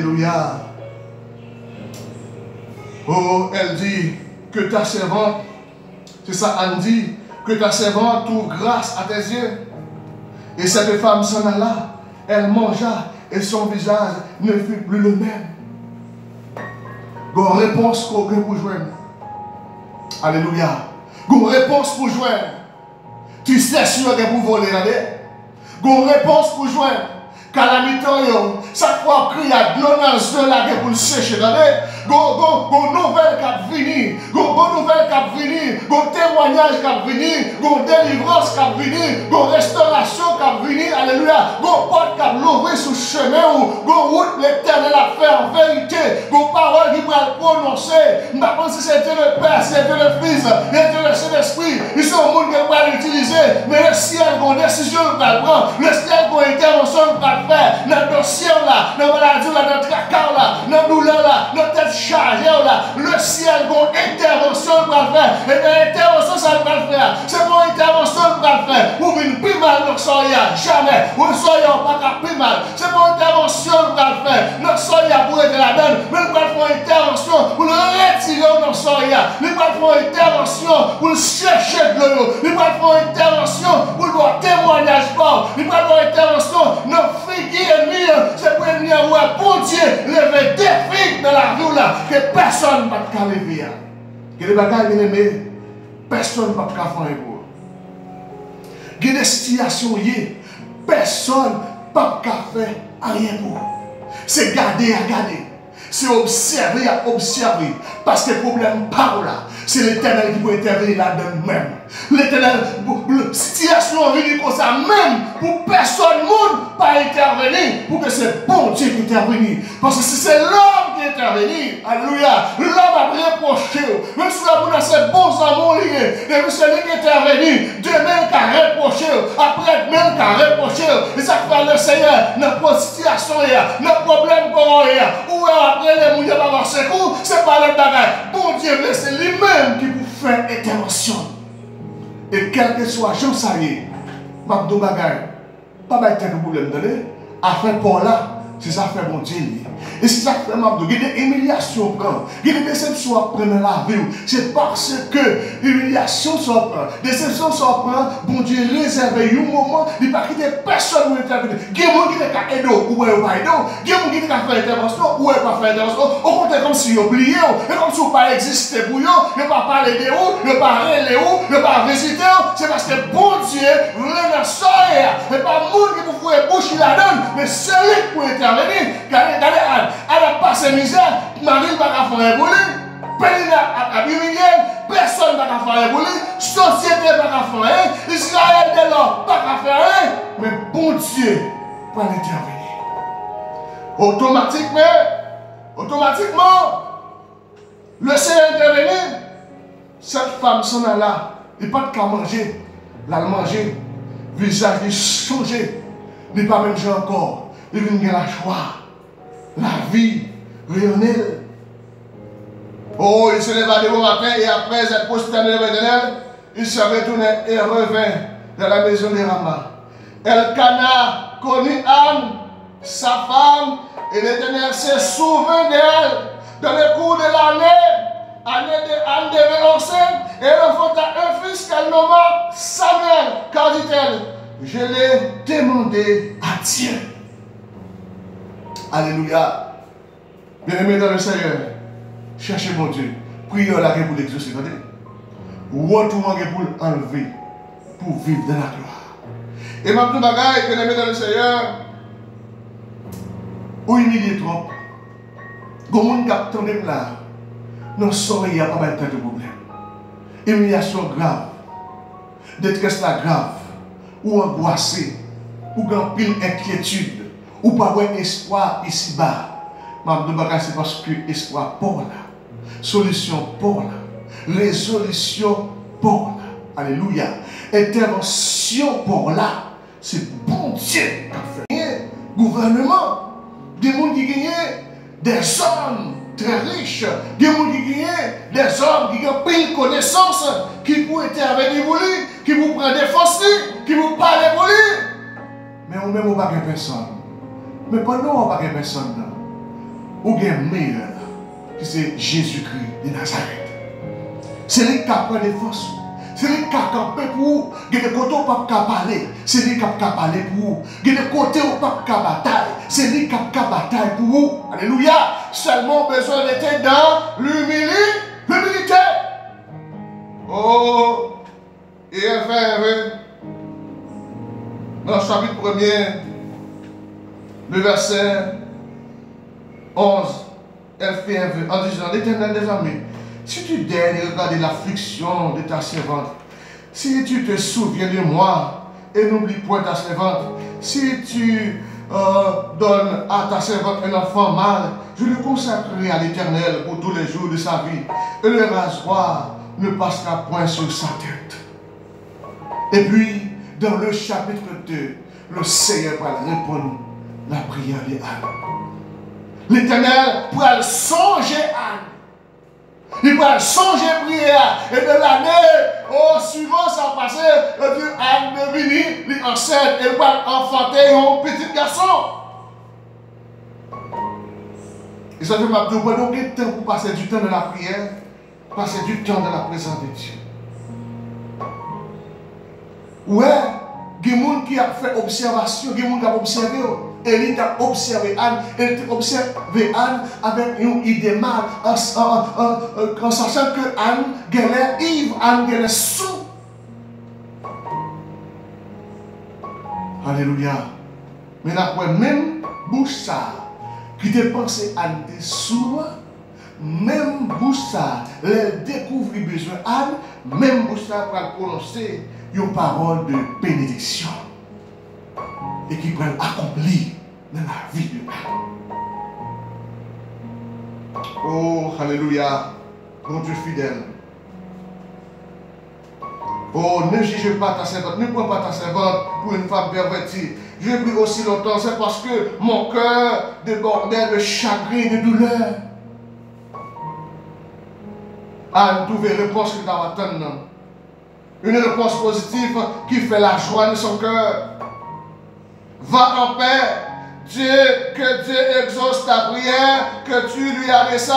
Alléluia. Oh, elle dit que ta servante, c'est ça, Anne dit, que ta servante trouve grâce à tes yeux. Et cette femme s'en alla, elle mangea et son visage ne fut plus le même. Une réponse pour joindre. Alléluia. Une réponse pour joindre. Tu sais sûr que pour voler, une réponse pour joindre. Calamité, chaque fois qu'il y a de l'honnance de la guerre pour le sécher, une nouvelle qui a venu, une nouvelle qui a venu, un témoignage qui a venu, une délivrance qui a venu, une restauration qui a venu, alléluia, une porte qui a l'ouvert sur le chemin, une route l'éternel a fait en vérité, une parole qui va prononcer. Je pense que c'était le Père, c'était le Fils, c'était le Saint-Esprit, ils sont au monde qui va l'utiliser, mais le ciel, une décision qui va prendre, le ciel, une intervention qui va faire, dans le dossier là, dans la maladie là, dans le tracas là, dans la douleur là, dans la tête chargée là, le ciel, une intervention qui va faire, et dans l'intervention ça va le faire, c'est mon intervention qui va le faire, pour une plus mal, nous soyons jamais, nous soyons pas plus mal, c'est mon intervention qui va le faire, nous soyons pour être la donne, mais nous allons faire une intervention pour le retirer, nous soyons, nous allons faire une intervention pour le chercher de l'eau, nous allons faire une intervention pour le témoignage fort, nous allons faire une intervention, nous c'est pour venir voir bon Dieu lever des filles dans la vie là que personne ne peut lever. Que les bagages bien aimés, personne ne peut faire pour. Que des situations personne ne peut faire rien pour. C'est garder à garder. C'est observer à observer. Parce que le problème par là. C'est l'Éternel qui peut intervenir là-dedans même. L'Éternel, la situation vient comme ça même, pour personne monde pas intervenir, pour que c'est bon Dieu qui intervenir. Parce que si c'est l'homme qui intervenir, alléluia, l'homme a reproché, même si l'homme a ses bons amours liés, et c'est lui qui intervenir, demain qui a reproché, après demain qui a reproché, et ça fait le Seigneur, notre situation, notre problème qu'on a, ou après les mouillés par avoir secours, c'est pas le bagage. Bon Dieu, c'est lui-même qui vous fait intervention. Et quel que soit Jean Saillé, Mabdo Bagay, pas de problème donné, afin pour là, c'est ça fait mon Dieu. Et c'est ça fait Mabdo, il y a des humiliations, il y a des déceptions à prendre dans la vie. C'est parce que l'humiliation s'en prend, déception s'en prend, bon Dieu réserve un moment, il ne va pas quitter personne pour intervenir. Il y a des gens qui ont aidé ou ils n'ont pas aidé, il y a des gens qui ont fait intervention ou ils n'ont pas fait intervention. Au contraire, comme si ils ont oublié, et comme si ils n'ont pas existé pour eux, ils n'ont pas parlé de vous, ils n'ont pas relé vous, ils n'ont pas visité, c'est parce que bon Dieu voulait dans ça, et pas le monde qui vous fait bouche la donne, mais c'est lui qui peut intervenir. Regardez, elle a passé misère, Marie ne va pas faire un boulot, Péline a humilié, personne ne va pas faire un boulot, société ne va pas faire un, Israël de l'or ne va pas faire un, mais bon Dieu va intervenir. Automatiquement, le Seigneur intervenir, cette femme s'en a là, il n'y a pas de qu'à manger, elle a mangé, visage est changé, il n'est pas même genre encore, il vient de la joie. La vie rayonnelle. Oh, il se leva de bon matin et après être prosterné devant l'Éternel, il se retournait et revint dans la maison de Rama. Elkana connut Anne, sa femme, et l'Éternel se souvint d'elle. Dans le cours de l'année, Anne devait enceinte et elle enfanta un fils qu'elle nomma Samuel. Car dit-elle, je l'ai demandé à Dieu. Alléluia. Bien-aimés dans le Seigneur, cherchez mon Dieu. Priez là pour l'exaucer. Retournez pour l'enlever, pour vivre dans la gloire. Et ma bagaille, bien-aimés dans le Seigneur, ou humilier trop. Comme on capte même là, non, il n'y a pas de problème. Humiliation grave, détresse grave, ou angoissé, ou grand pile inquiétude. Ou pas avoir espoir ici-bas. C'est parce que espoir pour là. Solution pour là. Résolution pour là. Alléluia. Intervention pour là. C'est bon Dieu qui a fait. Gouvernement. Des gens qui gagnent des hommes très riches. Des gens qui gagnent des hommes qui ont pris connaissance. Qui pour intervenir pour lui. Qui vous prend des forces. Qui vous parlent pour lui. Mais on ne même pas personne. Mais pendant on n'a pas personne. ou bien meilleur, qui c'est Jésus-Christ de Nazareth. C'est lui qui a pris des forces. C'est lui qui a campé pour vous. Il y a des côtés où il ne peut pas parler. C'est lui qui a parlé pour vous. Il y a des côtés où il ne peut pas batailler. C'est lui qui a bataille pour vous. Alléluia. Seulement besoin d'être dans l'humilité. Oh, et elle fait, dans le chapitre 1er, le verset 11, elle fait un vœu en disant, l'Éternel des armées, si tu daignes regarder l'affliction de ta servante, si tu te souviens de moi et n'oublie point ta servante, si tu donnes à ta servante un enfant mâle, je le consacrerai à l'Éternel pour tous les jours de sa vie, et le rasoir ne passera point sur sa tête. Et puis, dans le chapitre 2, le Seigneur va répondre à la prière d'Anne. L'Éternel pourra songer Anne. Il va songer prière. Et de l'année suivant, ça passé, Anne est venue, elle est enceinte, elle va enfanter un petit garçon. Et ça fait ma dire, pendant quel temps pour passer du temps dans la prière, passer du temps dans la présence de Dieu. Ouais, il y a des gens qui ont fait observation, il y a des gens qui ont observé. Élie a observé Anne, elle a observé Anne avec une idée mal, en sachant que Anne est ivre, Anne est sous. Alléluia. Mais après, même bouche ça, qui te pensé Anne était sous, même bouche ça, elle découvre besoin Anne, même bouche ça va prononcer une parole de bénédiction. Et qui prennent accomplir dans la vie de Anne. Oh, alléluia, mon Dieu fidèle. Oh, ne juge pas ta servante, ne prends pas ta servante pour une femme pervertie. Je prie aussi longtemps, c'est parce que mon cœur débordait de chagrin et de douleur. Anne, trouve une réponse que tu vas attendre. Une réponse positive qui fait la joie de son cœur. Va en paix. Que Dieu exauce ta prière, que tu lui as laissé.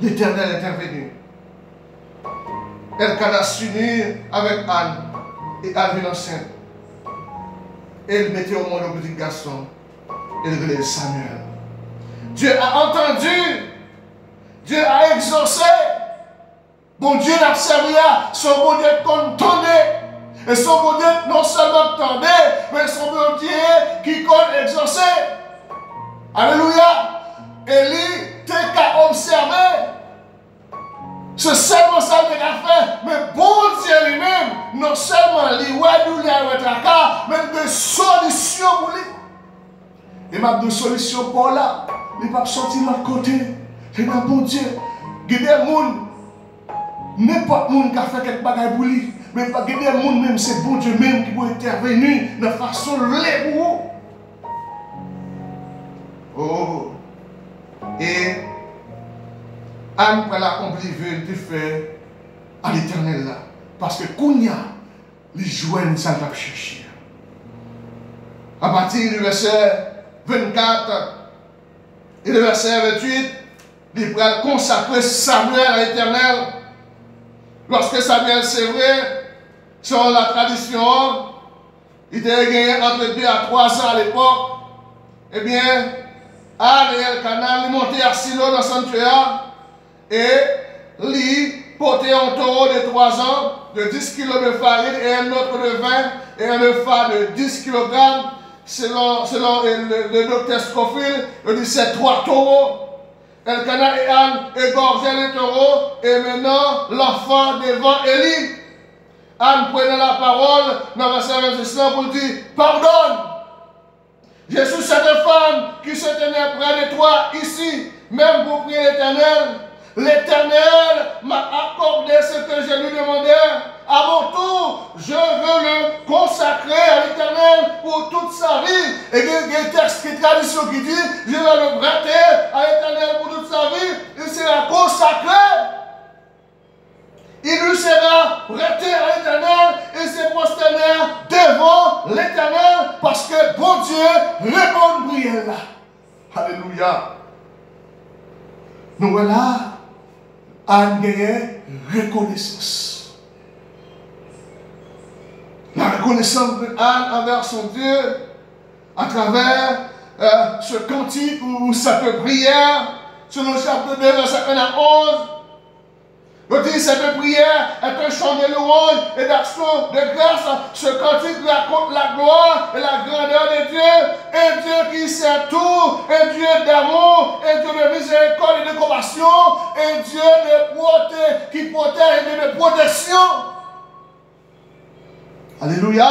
L'Éternel est intervenu. Elkana s'unit avec Anne. Et Anne vit enceinte. Et elle mettait au monde un petit garçon. Elle relève Samuel. Dieu a entendu. Dieu a exaucé. Bon Dieu n'a servi à son bon Dieu contendait. Et son bon Dieu non seulement tendait, mais son bon Dieu qui compte exaucer. Alléluia. Élie t'a qu'à observer. C'est seulement ça qu'il a fait. Mais bon Dieu lui-même, non seulement lui ou mais de solutions pour lui. Et m'a de solutions pour là. Il ne va pas sortir de l'autre côté. C'est un bon Dieu. Il y a des gens, n'importe qui a fait quelque chose pour lui. Mais pas que des gens même, c'est bon Dieu même qui peut intervenir de façon légère pour vous. Oh. Et Anne peut l'accomplir, de faire à l'Éternel là. Parce que Kounia, les joignent ça va chercher. À partir du verset 24 et le verset 28, il va consacrer Samuel à l'Éternel. Lorsque Samuel, c'est vrai, selon la tradition, il était gagné entre 2 à 3 ans à l'époque. Eh bien, Anne et Elkana montaient à Silo dans le sanctuaire et lui portait un taureau de 3 ans de 10 kg de farine et un autre de 20 et un œuf de 10 kg. Selon le docteur Scofield, il dit c'est 3 taureaux. Elkana et Anne égorgeaient le taureau et maintenant l'enfant devant Élie. Anne prenait la parole dans le verset 26 pour dire pardonne. Je suis cette femme qui se tenait près de toi ici, même pour prier l'Éternel. L'Éternel m'a accordé ce que je lui demandais. À mon tour, je veux le consacrer à l'Éternel pour toute sa vie. Et il y a un texte qui tradition qui dit je vais le prêter à l'Éternel pour toute sa vie. Il sera consacré. Il lui sera prêté à l'Éternel et se prosterner devant l'Éternel parce que bon Dieu répondre prière là. Alléluia. Nous voilà à une reconnaissance. La reconnaissance de Anne envers son Dieu à travers ce cantique ou cette prière, selon le chapitre 2, verset 1 à 11. On dit cette prière est un chant de louange et d'action de grâce. Ce cantique raconte la gloire et la grandeur de Dieu. Un Dieu qui sait tout, un Dieu d'amour, un Dieu de miséricorde et de compassion, un Dieu qui protège et de protection. Alléluia.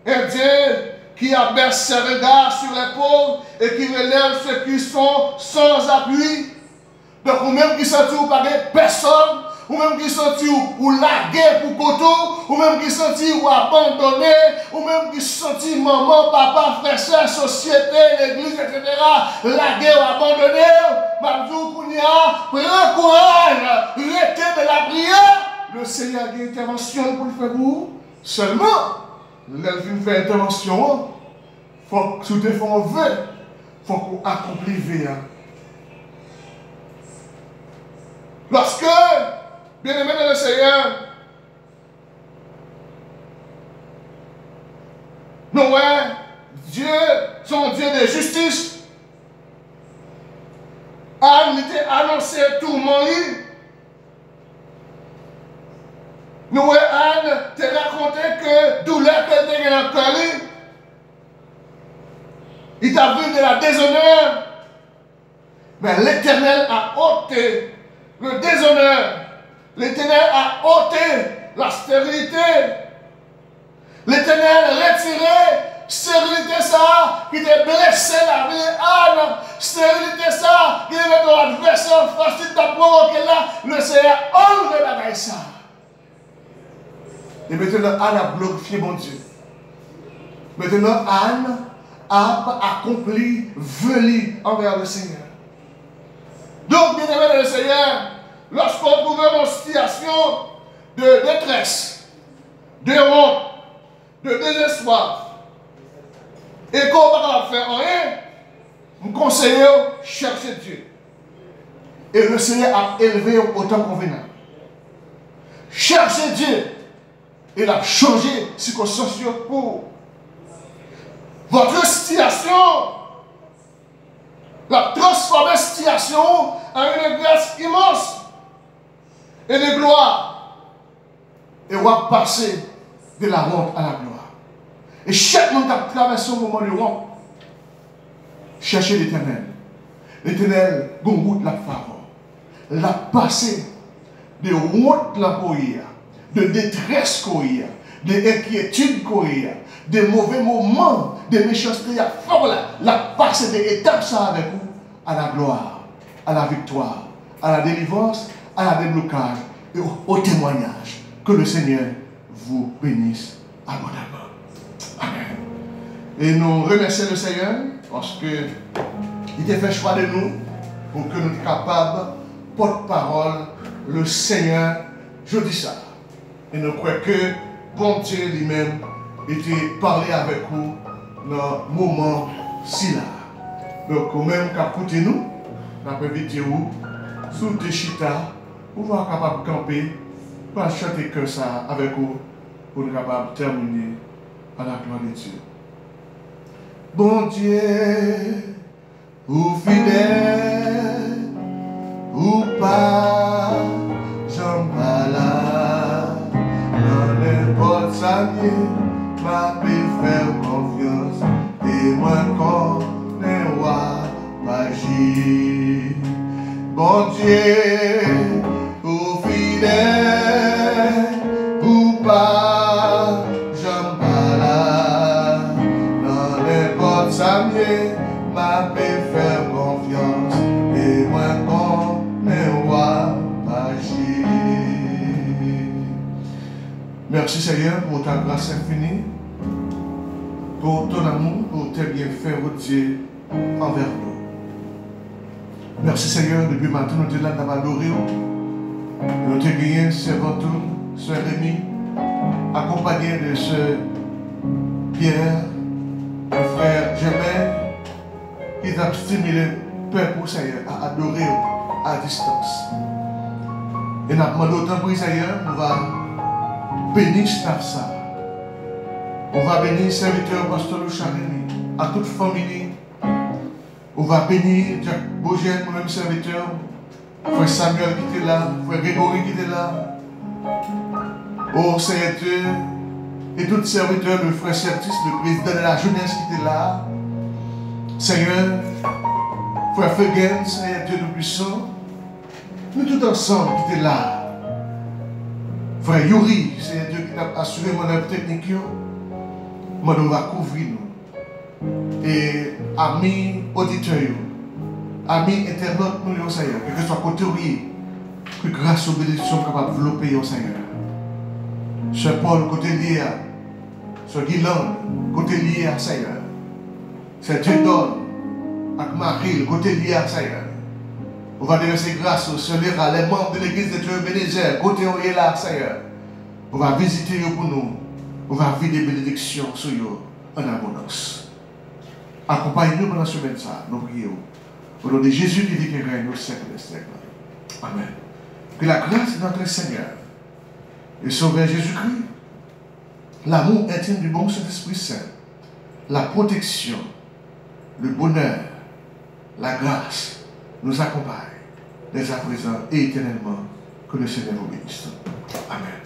Un Dieu qui abaisse ses regards sur les pauvres et qui relève ceux qui sont sans appui. Donc, ou même qui sont par des personnes, ou même qui sont ou largués pour coteau, ou même qui sont ou abandonnés, ou même qui sont maman, papa, frère, soeur, société, l'église, etc., largués ou abandonnés. Mamdou Kounia, prends courage, arrêtez de la prière. Le Seigneur a une intervention pour le faire vous. Seulement, l'elfine fait intervention, il faut que tout est fait en vœu, il faut qu'on accomplisse. Lorsque, bien-aimé dans le Seigneur, Noé, Dieu, son Dieu de justice, a annoncé tout le monde. Noé, Anne, te raconté que douleur qu'elle était dans le cœur, il t'a vu de la déshonneur, mais l'Éternel a ôté le déshonneur. L'Éternel a ôté la stérilité. L'Éternel a retiré stérilité ça qui t'a blessé la vie Anne. Stérilité ça qui est dans l'adversaire facile t'a provoqué là. Le Seigneur a enlevé la bagaille ça. Et maintenant Anne a glorifié mon Dieu. Maintenant Anne a accompli, venu envers le Seigneur. Donc, bien aimé le Seigneur, lorsqu'on trouve une situation de détresse, de honte, de désespoir, et qu'on ne va pas faire rien, nous conseillons chercher Dieu. Et le Seigneur a élevé autant convenable. Chercher Dieu. Il a changé les circonstances pour votre situation. La transformer situation en une grâce immense et de gloire. Et on va passer de la honte à la gloire. Et chaque monde qui a traversé un moment de honte, cherchez l'Éternel. L'Éternel, gongoute la faveur. La passé de honte la couille, de détresse couille, d'inquiétude couille, de mauvais moments, de méchanceté, la passer des étapes ça avec vous à la gloire, à la victoire, à la délivrance, à la déblocage et au témoignage. Que le Seigneur vous bénisse abondamment. Amen. Et nous remercions le Seigneur parce qu'il a fait choix de nous pour que nous soyons capables, porte-parole, le Seigneur, je dis ça. Et nous croyons que bon Dieu lui-même était parlé avec vous dans le moment si là. Donc, au même qu'à côté nous, nous avons invité vous, sous des chita, vous êtes capable de camper, pour chanter que ça avec vous, pour être capable de terminer à la gloire de Dieu. Bon Dieu, ou fidèle, ou pas, j'en pas là, dans n'importe ça, ma paix faire confiance, et moi connais pas agir. Bon Dieu, ou fidèle, ou pas, j'en pas là, dans n'importe ça, ma paix faire confiance, et moi connais pas agir. Merci Seigneur pour ta grâce infinie, pour ton amour, pour tes bienfaits, oh Dieu, envers nous. Merci Seigneur, depuis matin, nous sommes là pour adorer. Nous avons gagné servant Sœur Rémi, accompagné de Sœur Pierre, le frère Germain, qui t'a stimulé peuple, Seigneur, à adorer à distance. Et nous demandons autant pour Seigneur, on va bénir ça. On va bénir le serviteur pasteur Louchareni, à toute famille. On va bénir Jacques Bougène, mon même serviteur, frère Samuel qui était là, frère Grégory qui était là. Oh Seigneur Dieu, et tous les serviteurs, le frère Sertis, le président de la jeunesse qui était là. Seigneur, frère Feguen, Seigneur Dieu Tout-Puissant, nous tous ensemble qui étaient là. Frère Yuri, Seigneur Dieu qui t'a assuré mon œuvre technique, nous va couvrir nous. Et amis auditeurs, amis internautes, nous, Seigneur, que ce soit côté que grâce aux bénédictions capables de développer, Seigneur. Sœur Paul, côté lié à Sœur Guilande, côté lié à Seigneur. Sœur Théodore, avec Marie, côté lié à Seigneur. On va déverser grâce aux sœurs Léra, les membres de l'église de Dieu Bénézer, côté où il est là, Seigneur. On va visiter pour nous. On va vivre des bénédictions sur eux en abondance. Accompagnez-nous pendant ce semaine, nous prions. Au nom de Jésus qui vit et règne au siècle des siècles. Amen. Que la grâce de notre Seigneur et Sauveur Jésus-Christ, l'amour intime du bon Saint-Esprit Saint, la protection, le bonheur, la grâce nous accompagnent dès à présent et éternellement. Que le Seigneur vous bénisse. Amen.